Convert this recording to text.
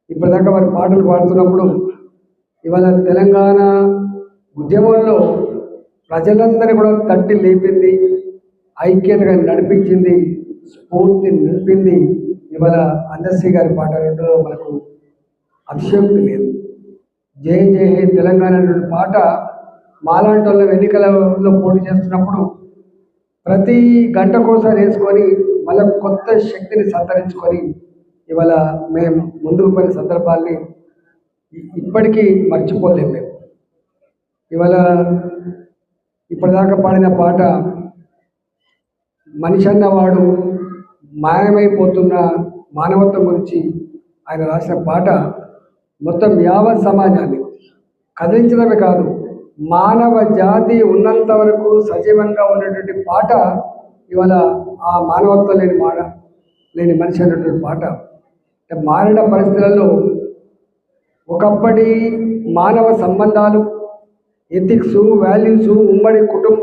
ఇప్పటిదాకా వారు పాటలు పాడుతున్నప్పుడు ఇవాళ తెలంగాణ ఉద్యమంలో ప్రజలందరినీ కూడా తట్టి లేపింది, ఐక్యతగా నడిపించింది, స్ఫూర్తి నింపింది ఇవాళ అందశ్రీ గారి పాట వినడంలో మనకు అతిశయోక్తి లేదు. జై జై హే తెలంగాణ అనే పాట మాలాంటి వాళ్ళు ఎన్నికలలో పోటీ చేస్తున్నప్పుడు ప్రతి గంటకోసారి వేసుకొని మళ్ళీ కొత్త శక్తిని సంతరించుకొని ఇవాళ మేము ముందుకు పోయిన సందర్భాల్ని ఇప్పటికీ మర్చిపోలేము మేము. ఇవాళ ఇప్పటిదాకా పాడిన పాట మనిషి అన్నవాడు మాయమైపోతున్న మానవత్వం గురించి ఆయన రాసిన పాట మొత్తం యావత్ సమాజాన్ని కదిలించడమే కాదు, మానవ జాతి ఉన్నంత వరకు సజీవంగా ఉన్నటువంటి పాట ఇవాళ ఆ మానవత్వం లేని మనిషి అనేటువంటి పాట. మారిన పరిస్థితులలో ఒకప్పటి మానవ సంబంధాలు, ఎథిక్స్, వాల్యూస్, ఉమ్మడి కుటుంబ